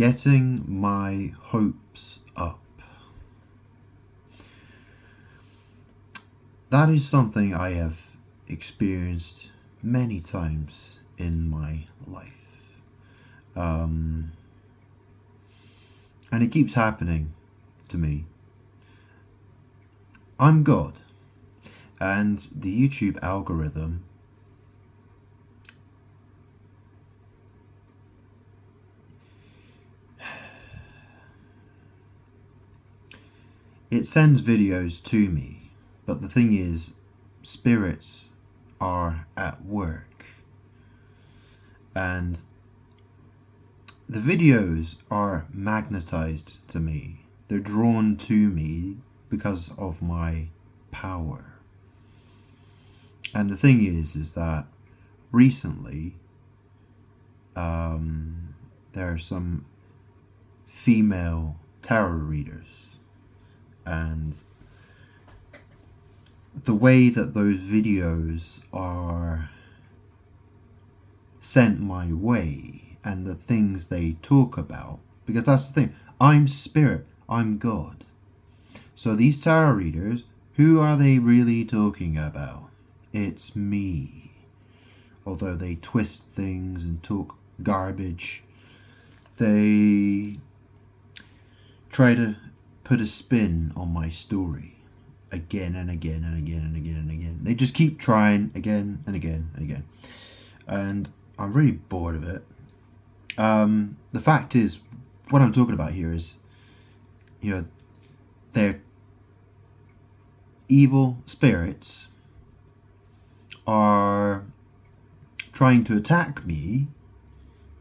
getting my hopes up. That is something I have experienced many times in my life. And it keeps happening to me. I'm God, and the YouTube algorithm it sends videos to me, but the thing is, spirits are at work, and the videos are magnetized to me. They're drawn to me because of my power. And the thing is that recently there are some female tarot readers, and the way that those videos are sent my way and the things they talk about, because that's the thing, I'm spirit, I'm God. So these tarot readers, who are they really talking about? It's me. Although they twist things and talk garbage, they try to put a spin on my story again and again and again and again and again. They just keep trying again and again and again. And I'm really bored of it. The fact is, what I'm talking about here is, they're evil spirits are trying to attack me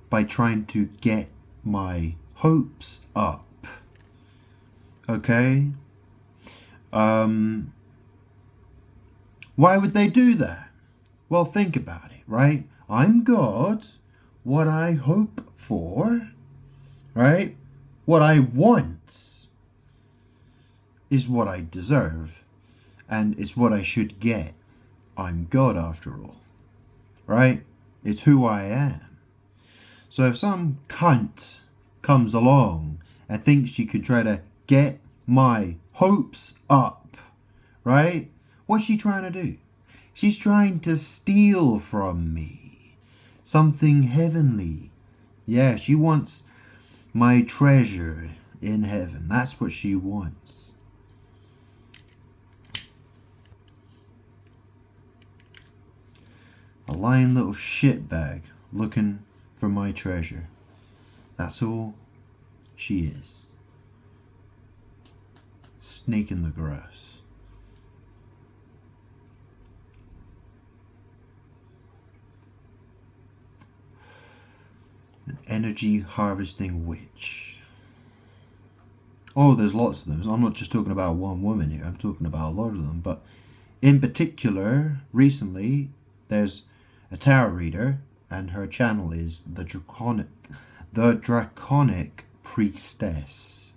by trying to get my hopes up. Okay? Why would they do that? Well, think about it, right? I'm God. What I hope for, right? What I want is what I deserve, and it's what I should get. I'm God after all, right? It's who I am. So if some cunt comes along and thinks she could try to get my hopes up, right? What's she trying to do? She's trying to steal from me something heavenly. Yeah, she wants my treasure in heaven. That's what she wants. A lying little shitbag looking for my treasure. That's all she is. Snake in the grass. An energy harvesting witch. Oh, there's lots of them. I'm not just talking about one woman here. I'm talking about a lot of them. But in particular, recently, there's a tarot reader, and her channel is the Draconic Priestess.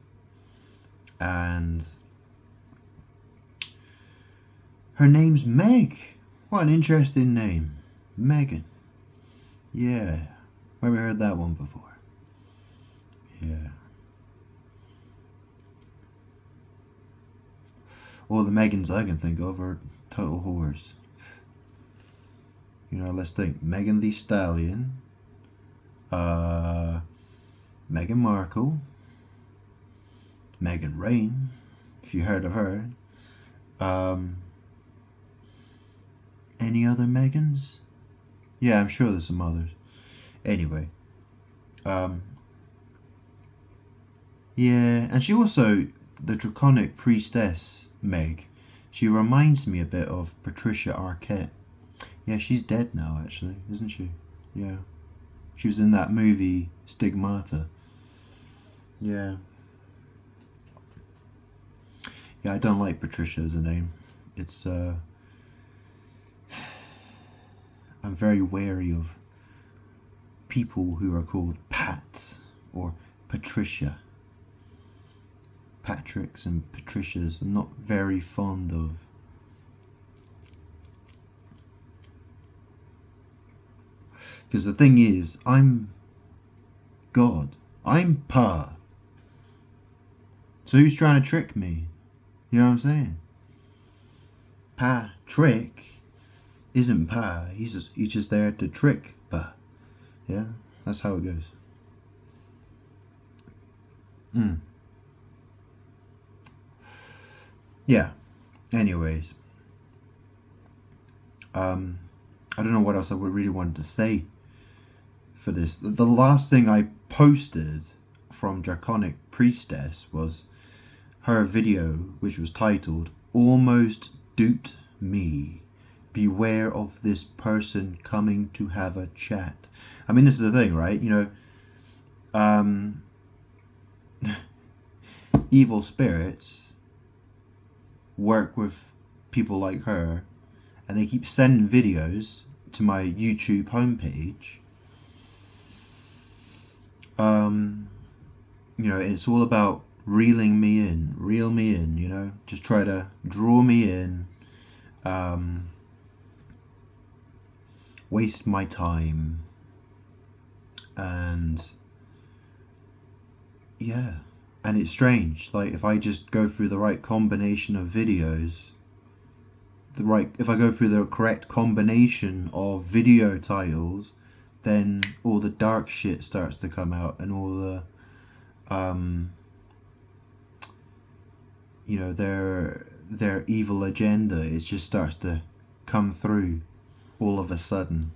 And her name's Meg. What an interesting name. Megan. Yeah. Where we heard that one before. Yeah. All the Megans I can think of are total whores. Let's think. Megan Thee Stallion. Meghan Markle. Megan Rain, if you heard of her. Any other Megans? Yeah, I'm sure there's some others. Anyway. Yeah, and she also, the Draconic Priestess, Meg, she reminds me a bit of Patricia Arquette. Yeah, she's dead now, actually, isn't she? Yeah. She was in that movie, Stigmata. Yeah. Yeah, I don't like Patricia as a name. It's, I'm very wary of people who are called Pat or Patricia. Patricks and Patricias I'm not very fond of. Because the thing is, I'm God. I'm Pa. So who's trying to trick me? You know what I'm saying? Patrick isn't Pa. He's just there to trick Pa. Yeah, that's how it goes. Yeah. Anyways, I don't know what else I would really wanted to say for this. The last thing I posted from Draconic Priestess was her video, which was titled "Almost Duped Me. Beware of this person coming to have a chat." I mean, this is the thing, right? You know, evil spirits work with people like her, and they keep sending videos to my YouTube homepage. You know, it's all about reel me in, you know, just try to draw me in, waste my time, and yeah. And it's strange, like if I just go through the right combination of videos, if I go through the correct combination of video titles, then all the dark shit starts to come out, and all the, you know, their evil agenda, it just starts to come through all of a sudden.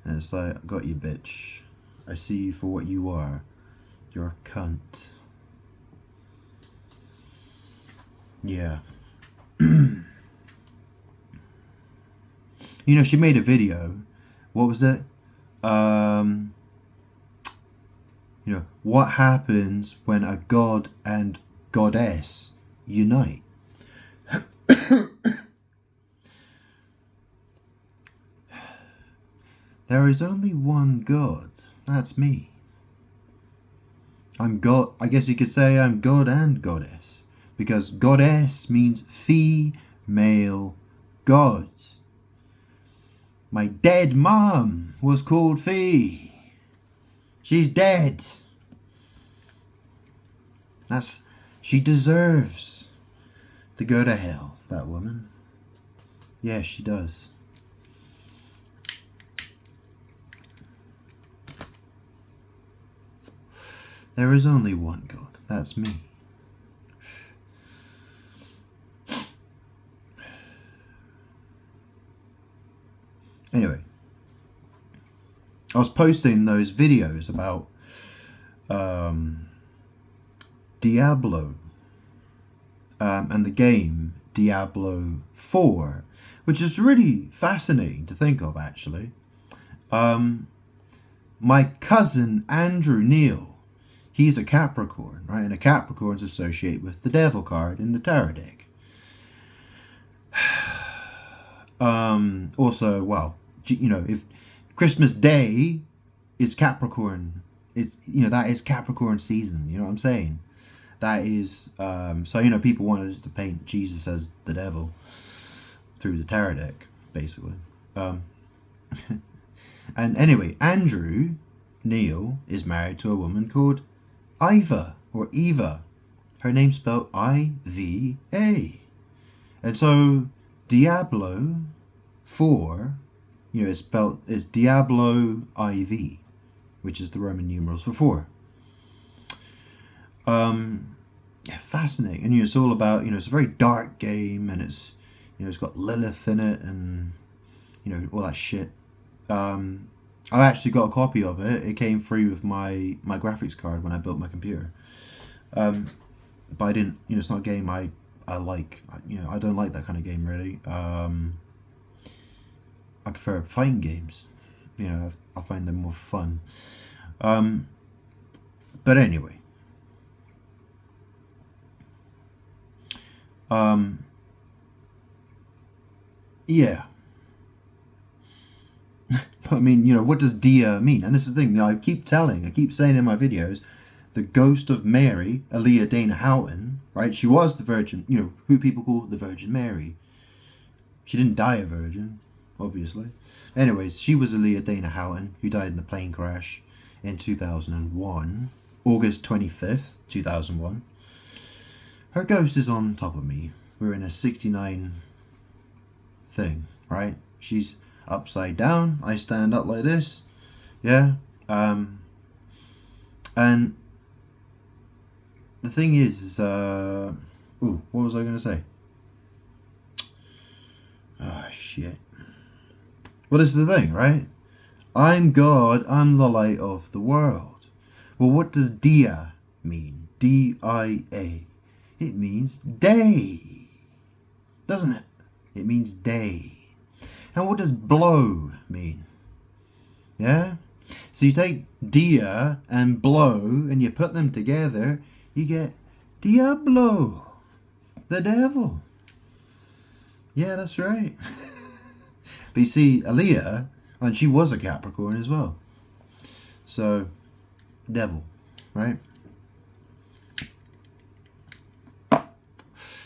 And it's like, I got you, bitch. I see you for what you are. You're a cunt. Yeah. You know, she made a video. What was it? You know, what happens when a god and goddess unite? There is only one God. That's me. I'm God. I guess you could say I'm God and goddess, because goddess means female gods. My dead mom was called Fee. She's dead. She deserves to go to hell, that woman. Yeah, she does. There is only one God. That's me. Anyway, I was posting those videos about Diablo and the game Diablo 4, which is really fascinating to think of, actually. My cousin Andrew Neil, he's a Capricorn, right? And a Capricorn's associated with the Devil card in the tarot deck. Also, well, you know, if Christmas Day is Capricorn, it's, you know, that is Capricorn season, you know what I'm saying? That is, so, you know, people wanted to paint Jesus as the devil through the tarot deck, basically. And anyway, Andrew Neil is married to a woman called Iva, or Eva. Her name's spelled I-V-A. And so Diablo 4, you know, it's Diablo IV, which is the Roman numerals for 4. Yeah, fascinating. And, you know, it's all about, you know, it's a very dark game, and it's, you know, it's got Lilith in it, and, you know, all that shit. I actually got a copy of it. It came free with my graphics card when I built my computer. But I didn't, you know, it's not a game I like. You know, I don't like that kind of game, really. I prefer fighting games. You know, I find them more fun. But anyway. Yeah. I mean, you know, what does Dia mean? And this is the thing, you know, I keep saying in my videos, the ghost of Mary, Aaliyah Dana Houghton, right? She was the Virgin, you know, who people call the Virgin Mary. She didn't die a virgin, obviously. Anyways, she was Aaliyah Dana Houghton, who died in the plane crash in 2001. August 25th, 2001. Her ghost is on top of me. We're in a 69 thing, right? She's upside down. I stand up like this. Yeah. And the thing is, what was I going to say? Oh, shit. Well, this is the thing, right? I'm God, I'm the light of the world. Well, what does dia mean? D-I-A. It means day, doesn't it? It means day. And what does blow mean? Yeah? So you take dia and blow and you put them together, you get Diablo, the devil. Yeah, that's right. But you see, Aaliyah, and she was a Capricorn as well. So, devil, right?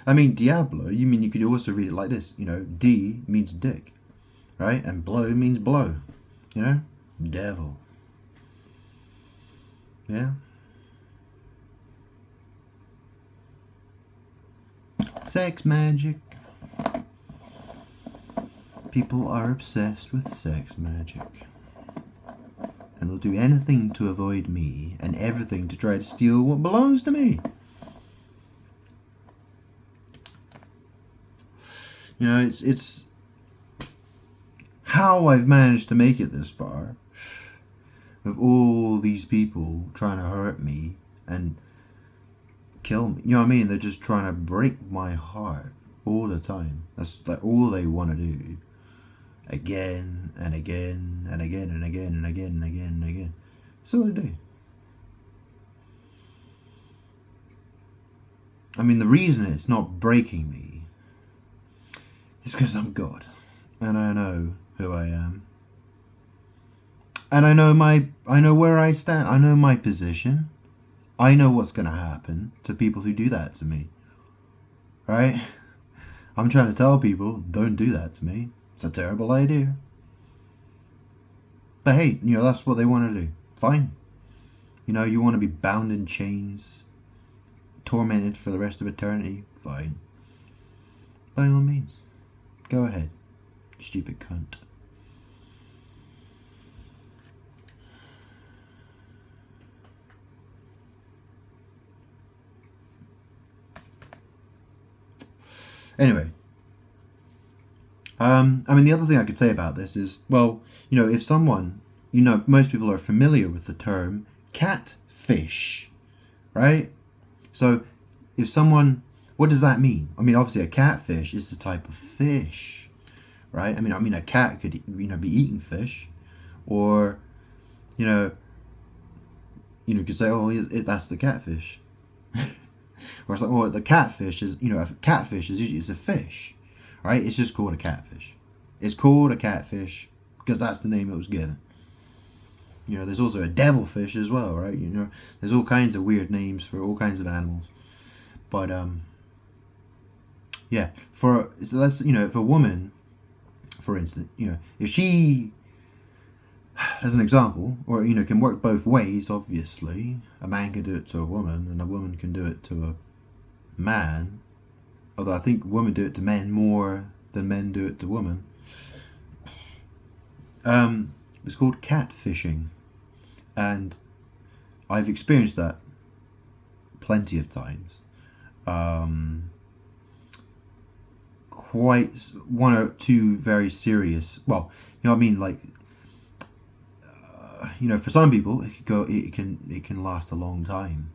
I mean, Diablo, you could also read it like this, D means dick, right? And blow means blow, devil. Yeah? Sex magic. People are obsessed with sex magic. And they'll do anything to avoid me and everything to try to steal what belongs to me. It's how I've managed to make it this far. With all these people trying to hurt me and kill me. You know what I mean? They're just trying to break my heart all the time. That's like all they want to do. Again and again and again and again and again and again and again. So they do. I mean, the reason it's not breaking me is because I'm God. And I know who I am. And I know where I stand. I know my position. I know what's going to happen to people who do that to me. Right? I'm trying to tell people, don't do that to me. It's a terrible idea. But hey, that's what they want to do. Fine. You want to be bound in chains, tormented for the rest of eternity. Fine. By all means. Go ahead. Stupid cunt. Anyway, the other thing I could say about this is, well, if someone, most people are familiar with the term catfish, right? So, if someone, what does that mean? Obviously a catfish is a type of fish, right? A cat could, be eating fish, or, you could say, oh, that's the catfish. Or it's like, well, the catfish is, a catfish is usually a fish, right? It's just called a catfish. It's called a catfish because that's the name it was given. There's also a devilfish as well, right? There's all kinds of weird names for all kinds of animals. But, yeah, if a woman, for instance, if she, as an example, or, can work both ways, obviously. A man can do it to a woman, and a woman can do it to a man. Although I think women do it to men more than men do it to women. It's called catfishing. And I've experienced that plenty of times. Quite one or two very serious, well, for some people it can last a long time.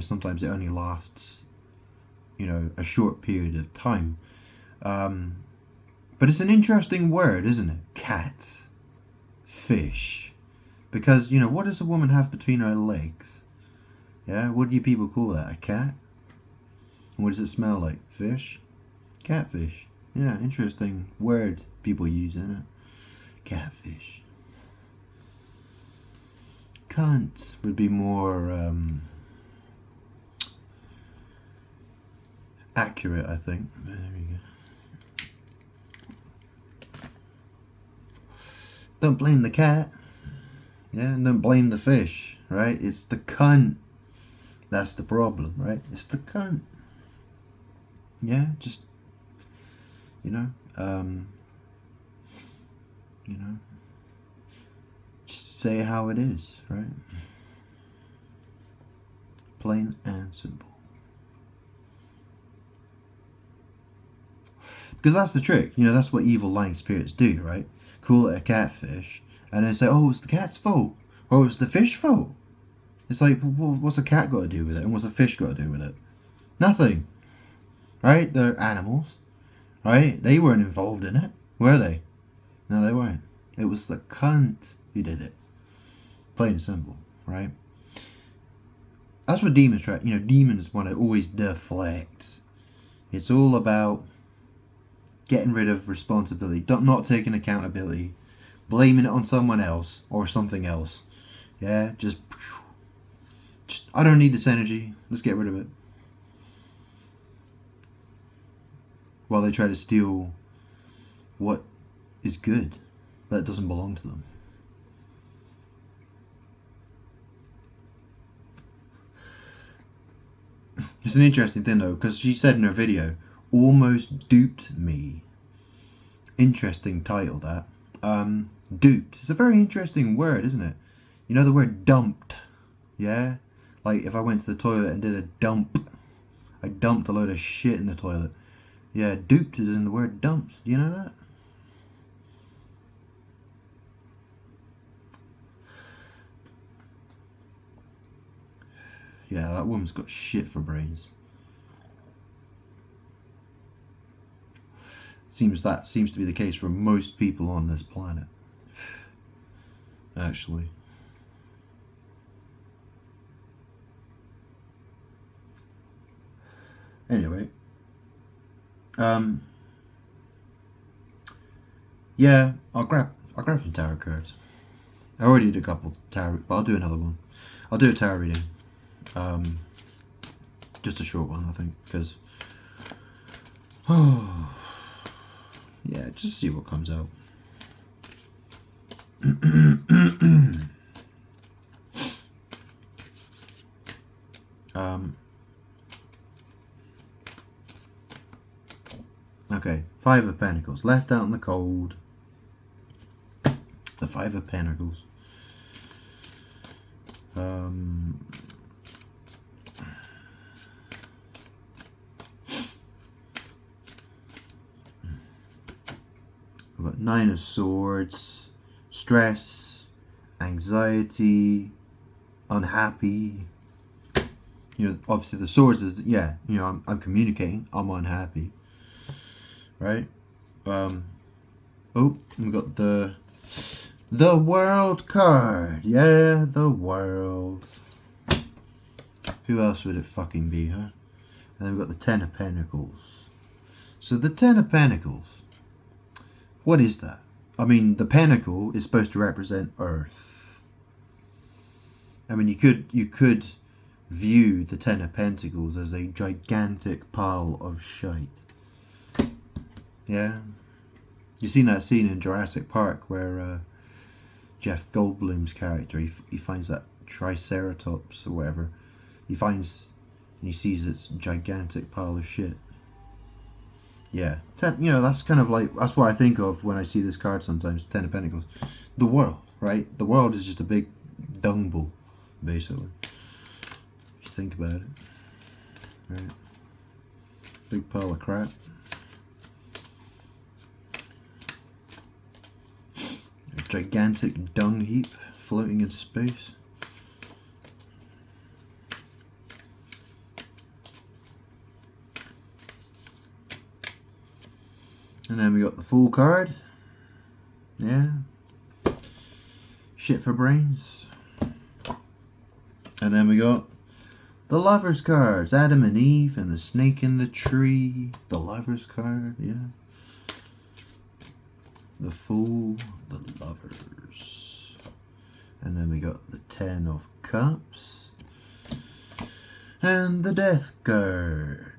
Sometimes it only lasts a short period of time. But it's an interesting word, isn't it? Cat fish. Because what does a woman have between her legs? Yeah, what do you people call that? A cat? And what does it smell like? Fish? Catfish. Yeah, interesting word people use, isn't it? Catfish. Cunt would be more accurate, I think. There we go. Don't blame the cat. Yeah, and don't blame the fish, right? It's the cunt That's the problem, right? It's the cunt. Yeah, just, you know, just say how it is, right? Plain and simple. Because that's the trick, that's what evil lying spirits do, right? Call it a catfish, and then say, oh, it's the cat's fault, or it's the fish fault. It's like, well, what's a cat got to do with it, and what's a fish got to do with it? Nothing, right? They're animals, right? They weren't involved in it, were they? No, they weren't. It was the cunt who did it. Plain and simple, right? That's what demons try. Demons want to always deflect. It's all about getting rid of responsibility, not taking accountability, blaming it on someone else or something else. Yeah, just I don't need this energy. Let's get rid of it. While they try to steal what is good, but it doesn't belong to them. It's an interesting thing though, because she said in her video, almost duped me. Interesting title that. Duped. It's a very interesting word, isn't it? The word dumped. Yeah? Like if I went to the toilet and did a dump. I dumped a load of shit in the toilet. Yeah, duped is in the word dumped. Do you know that? Yeah, that woman's got shit for brains. Seems to be the case for most people on this planet. Actually. Anyway. Yeah, I'll grab some tarot cards. I already did a couple tarot, but I'll do another one. I'll do a tarot reading. Just a short one, I think, because yeah, just see what comes out. Okay, Five of Pentacles, left out in the cold. The Five of Pentacles. We've got Nine of Swords, stress, anxiety, unhappy. Obviously the swords is, yeah, I'm communicating, I'm unhappy. Right? Oh, we got the World card. Yeah, the World. Who else would it fucking be, huh? And then we've got the Ten of Pentacles. So the Ten of Pentacles, what is that? I mean, the pentacle is supposed to represent Earth. I mean, you could view the Ten of Pentacles as a gigantic pile of shite. Yeah? You've seen that scene in Jurassic Park where Jeff Goldblum's character, he finds that Triceratops or whatever. He finds and he sees its gigantic pile of shit. Yeah. That's kind of like, that's what I think of when I see this card sometimes, Ten of Pentacles. The world, right? The world is just a big dung ball, basically. If you think about it. Right? Big pile of crap. A gigantic dung heap floating in space. And then we got the Fool card. Yeah. Shit for brains. And then we got the Lovers cards. Adam and Eve and the snake in the tree. The Lovers card, yeah. The Fool, the Lovers. And then we got the Ten of Cups. And the Death card.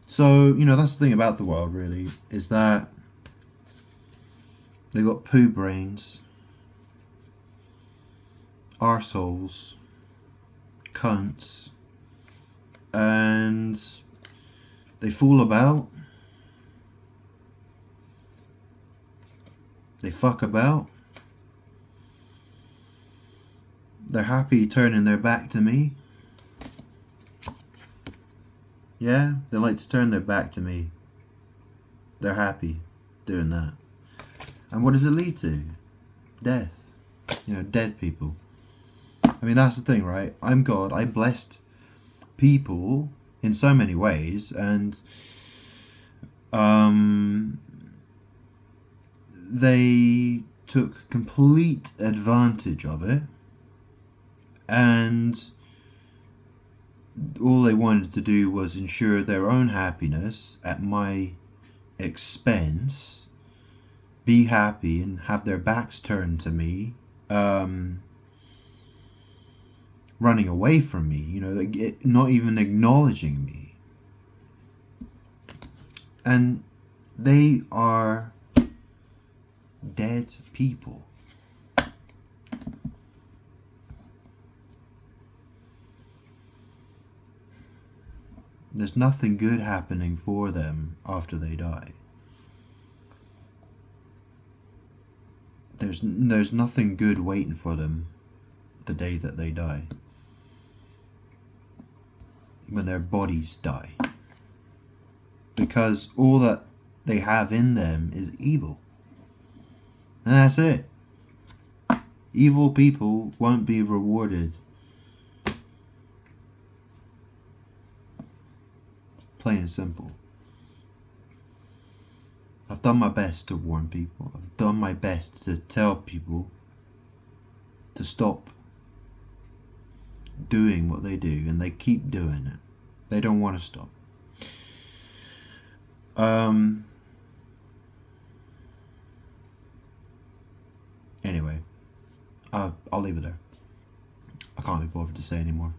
So, that's the thing about the world, really, is that they got poo brains. arseholes, cunts, and they fool about, they fuck about, they're happy turning their back to me. Yeah, they like to turn their back to me. They're happy doing that. And what does it lead to? Death. You know, dead people. I mean, that's the thing, right? I'm God. I blessed people in so many ways, and they took complete advantage of it, and all they wanted to do was ensure their own happiness at my expense, be happy and have their backs turned to me, running away from me, you know, not even acknowledging me. And they are dead people. There's nothing good happening for them after they die. There's nothing good waiting for them the day that they die. When their bodies die. Because all that they have in them is evil. And that's it. Evil people won't be rewarded. Plain and simple. I've done my best to warn people. I've done my best to tell people to stop doing what they do, and they keep doing it. They don't want to stop. Anyway, I'll leave it there. I can't be bothered to say anymore.